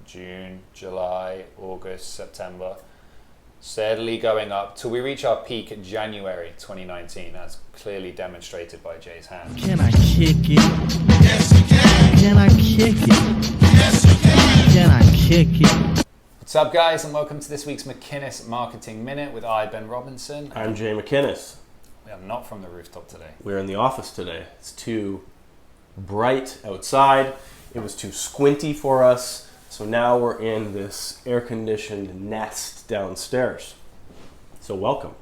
June, July, August, September, steadily going up till we reach our peak in January 2019, as clearly demonstrated by Jay's hand. Can I kick it? Yes, you can. Can I kick it? Yes, you can. Can I kick it? What's up, guys, and welcome to this week's McInnes Marketing Minute with Ben Robinson. I'm Jay McInnes. We are not from the rooftop today. We're in the office today. It's too bright outside. It was too squinty for us. So now we're in this air-conditioned nest downstairs. So welcome.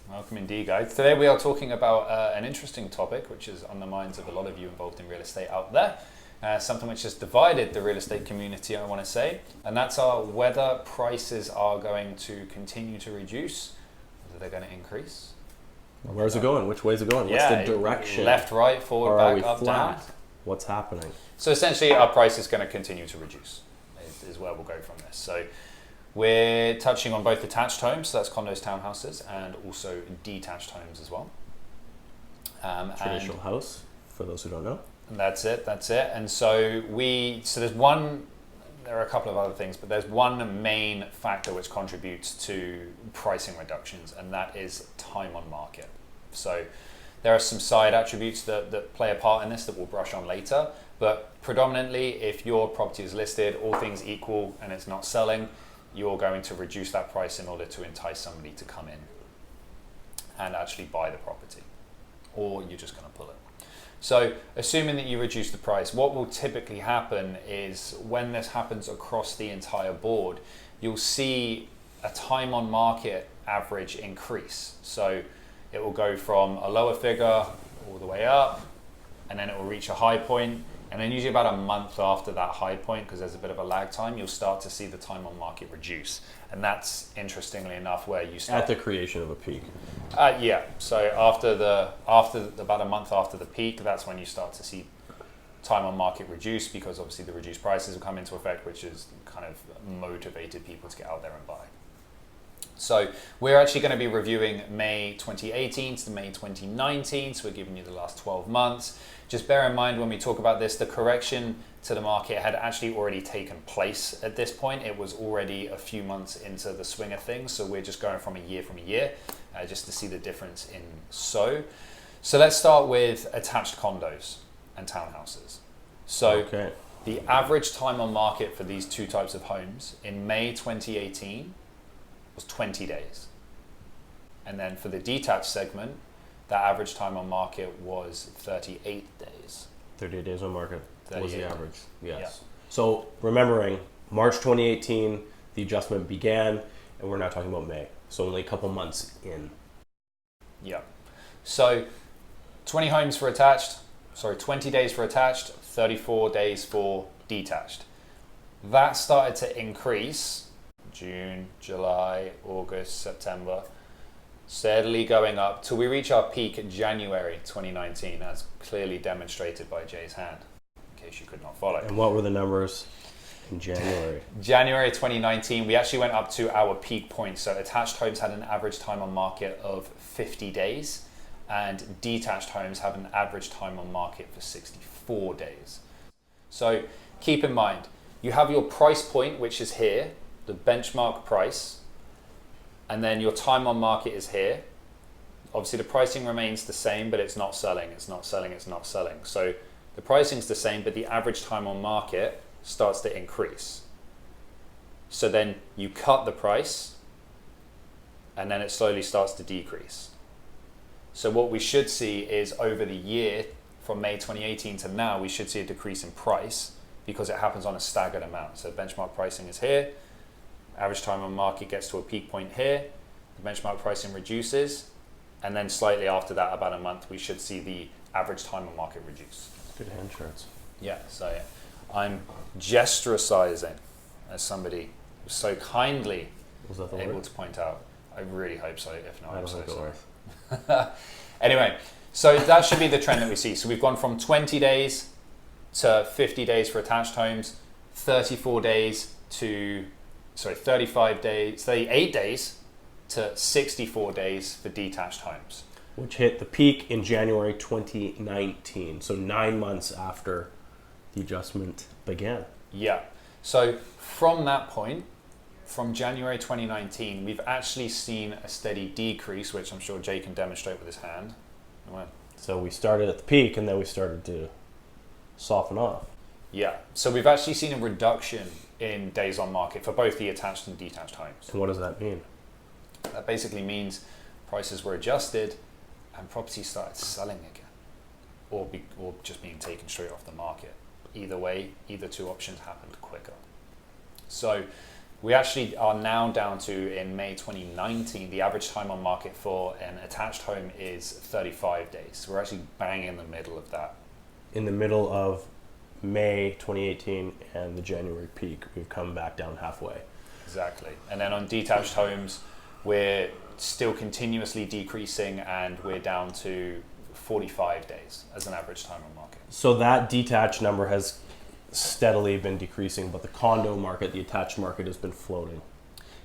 Welcome indeed, guys. Today we are talking about an interesting topic, which is on the minds of a lot of you involved in real estate out there. Something which has divided the real estate community, I want to say. And that's whether prices are going to continue to reduce, whether they're going to increase. Where's it going? Which way is it going? What's the direction? Left, right, forward, back, up, down. What's happening? So essentially our price is going to continue to reduce, is where we'll go from this. So we're touching on both attached homes, so that's condos, townhouses, and also detached homes as well. Traditional house, for those who don't know. That's it. And so there are a couple of other things, but there's one main factor which contributes to pricing reductions, and that is time on market. So there are some side attributes that play a part in this that we'll brush on later, but predominantly if your property is listed, all things equal, and it's not selling, you're going to reduce that price in order to entice somebody to come in and actually buy the property, or you're just going to pull it. So assuming that you reduce the price, what will typically happen is when this happens across the entire board, you'll see a time on market average increase. So it will go from a lower figure all the way up, and then it will reach a high point. And then usually about a month after that high point, because there's a bit of a lag time, you'll start to see the time on market reduce. And that's, interestingly enough, where you start... At the creation of a peak. Yeah, so after about a month after the peak, that's when you start to see time on market reduce, because obviously the reduced prices will come into effect, which has kind of motivated people to get out there and buy. So we're actually going to be reviewing May 2018 to May 2019, so we're giving you the last 12 months. Just bear in mind when we talk about this, the correction to the market had actually already taken place at this point. It was already a few months into the swing of things, so we're just going from a year just to see the difference in So let's start with attached condos and townhouses. So The average time on market for these two types of homes in May 2018 was 20 days. And then for the detached segment, the average time on market was 38 days. 38 days on market was the average. Yes. Yeah. So remembering, March 2018, the adjustment began, and we're now talking about May. So only a couple months in. Yeah. So 20 days for attached, 34 days for detached. That started to increase June, July, August, September, steadily going up till we reach our peak in January 2019, as clearly demonstrated by Jay's hand, in case you could not follow. And what were the numbers in January? January 2019, we actually went up to our peak point. So attached homes had an average time on market of 50 days, and detached homes have an average time on market for 64 days. So keep in mind, you have your price point, which is here, the benchmark price, and then your time on market is here. Obviously the pricing remains the same, but it's not selling. So the pricing's the same, but the average time on market starts to increase. So then you cut the price, and then it slowly starts to decrease. So what we should see is over the year, from May 2018 to now, we should see a decrease in price because it happens on a staggered amount. So benchmark pricing is here, average time on market gets to a peak point here, the benchmark pricing reduces, and then slightly after that, about a month, we should see the average time on market reduce. Good hand charts. Yeah, so I'm gesturizing, as somebody was so kindly able to point out. I really hope so, if not, I'm so sorry. Anyway, so that should be the trend that we see. So we've gone from 20 days to 50 days for attached homes, 38 days to 64 days for detached homes. Which hit the peak in January 2019, so 9 months after the adjustment began. Yeah. So from that point, from January 2019, we've actually seen a steady decrease, which I'm sure Jay can demonstrate with his hand. So we started at the peak and then we started to soften off. Yeah, so we've actually seen a reduction in days on market for both the attached and detached homes. And what does that mean? That basically means prices were adjusted and properties started selling again, or just being taken straight off the market. Either way, either two options happened quicker. So we actually are now down to, in May 2019, the average time on market for an attached home is 35 days. So we're actually bang in the middle of that. In the middle of May 2018 and the January peak, we've come back down halfway. Exactly. And then on detached homes, we're still continuously decreasing and we're down to 45 days as an average time on market. So that detached number has steadily been decreasing, but the condo market, the attached market, has been floating.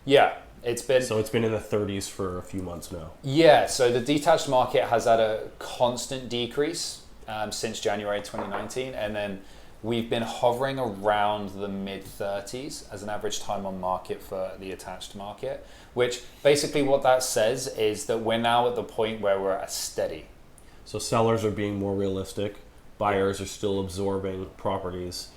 Yeah, it's been... So it's been in the 30s for a few months now. Yeah, so the detached market has had a constant decrease since January 2019, and then we've been hovering around the mid-30s as an average time on market for the attached market, which basically what that says is that we're now at the point where we're at steady. So sellers are being more realistic. Buyers are still absorbing properties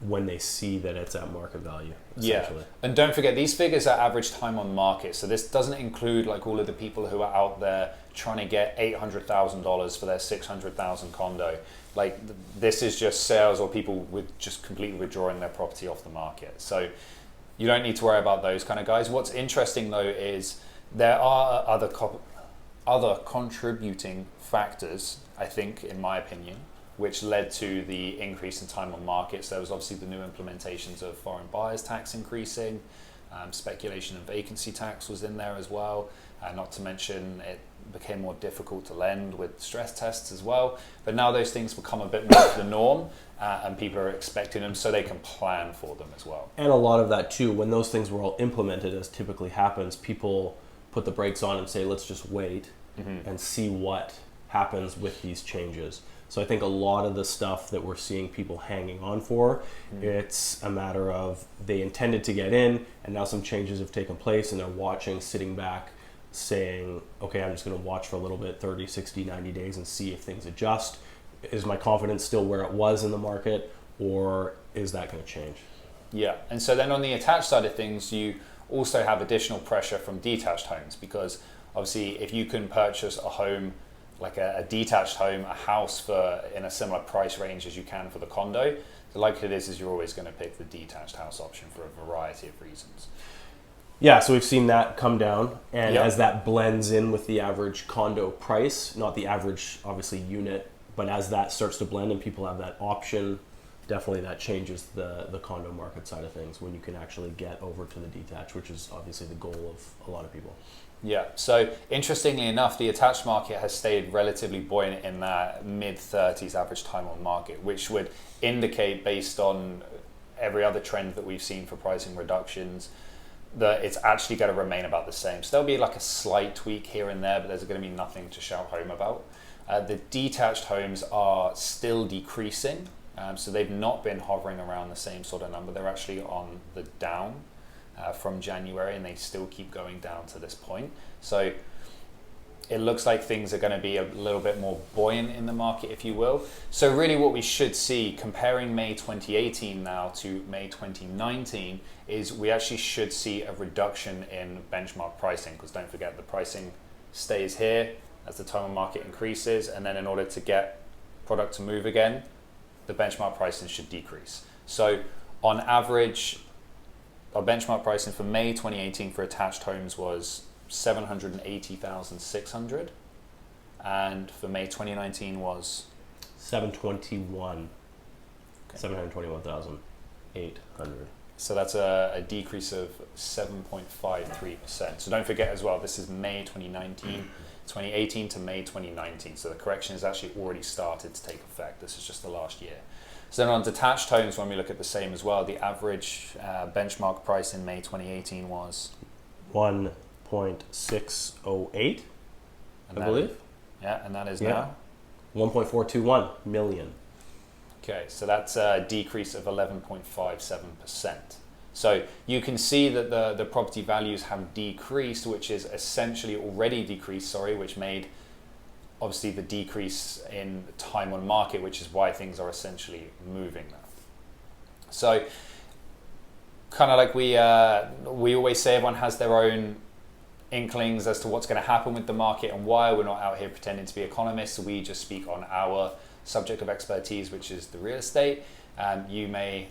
when they see that it's at market value, essentially. Yeah, and don't forget, these figures are average time on market. So this doesn't include like all of the people who are out there trying to get $800,000 for their $600,000 condo. Like this is just sales or people with just completely withdrawing their property off the market. So you don't need to worry about those kind of guys. What's interesting though is there are other contributing factors, I think, in my opinion, which led to the increase in time on market. So there was obviously the new implementations of foreign buyers tax increasing, speculation and vacancy tax was in there as well, not to mention it became more difficult to lend with stress tests as well. But now those things become a bit more of the norm and people are expecting them so they can plan for them as well. And a lot of that too, when those things were all implemented, as typically happens, people put the brakes on and say, let's just wait and see what happens with these changes. So I think a lot of the stuff that we're seeing people hanging on for, it's a matter of they intended to get in and now some changes have taken place and they're watching, sitting back, saying, okay, I'm just going to watch for a little bit, 30, 60, 90 days and see if things adjust. Is my confidence still where it was in the market, or is that going to change? Yeah, and so then on the attached side of things, you also have additional pressure from detached homes, because obviously if you can purchase a home, like a detached home, a house for in a similar price range as you can for the condo, the likelihood is you're always going to pick the detached house option for a variety of reasons. Yeah, so we've seen that come down, and as that blends in with the average condo price, not the average, obviously, unit, but as that starts to blend and people have that option, definitely that changes the condo market side of things when you can actually get over to the detached, which is obviously the goal of a lot of people. Yeah, so interestingly enough, the attached market has stayed relatively buoyant in that mid-30s average time on market, which would indicate, based on every other trend that we've seen for pricing reductions, that it's actually going to remain about the same. So there'll be like a slight tweak here and there, but there's going to be nothing to shout home about. The detached homes are still decreasing, so they've not been hovering around the same sort of number. They're actually on the down from January, and they still keep going down to this point. So it looks like things are going to be a little bit more buoyant in the market, if you will. So really what we should see, comparing May 2018 now to May 2019, is we actually should see a reduction in benchmark pricing, because don't forget, the pricing stays here as the time on market increases, and then in order to get product to move again, the benchmark pricing should decrease. So on average, our benchmark pricing for May 2018 for attached homes was $780,600, and for May 2019 was 721,800. So that's a decrease of 7.53%. So don't forget as well, this is May 2018 to May 2019. So the correction has actually already started to take effect. This is just the last year. So then on detached homes, when we look at the same as well, the average benchmark price in May 2018 was 1.608, I believe. Yeah, and that is now 1.421 million. Okay, so that's a decrease of 11.57%. So you can see that the property values have decreased, which is essentially already decreased, which made obviously the decrease in time on market, which is why things are essentially moving now. So kind of like we always say, everyone has their own inklings as to what's going to happen with the market and why. We're not out here pretending to be economists. We just speak on our subject of expertise, which is the real estate. You may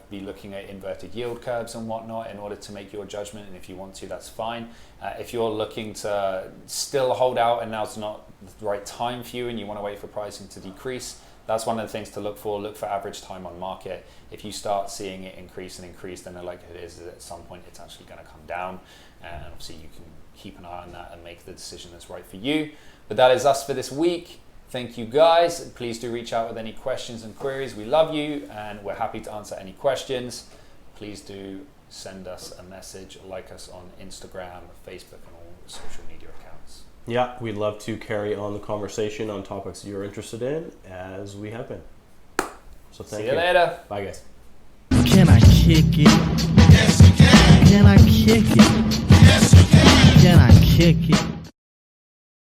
be looking at inverted yield curves and whatnot in order to make your judgment, and if you want to, that's fine. If you're looking to still hold out and now's not the right time for you and you want to wait for pricing to decrease, that's one of the things to look for. Look for average time on market. If you start seeing it increase, then the likelihood is that at some point it's actually going to come down, and obviously you can keep an eye on that and make the decision that's right for you. But that is us for this week. Thank you guys. Please do reach out with any questions and queries. We love you and we're happy to answer any questions. Please do send us a message, like us on Instagram, Facebook, and all the social media accounts. Yeah, we'd love to carry on the conversation on topics you're interested in, as we have been. So thank you. See you later. Bye, guys. Can I kick it? Yes, you can. Can I kick it? Yes, you can. Can I kick it?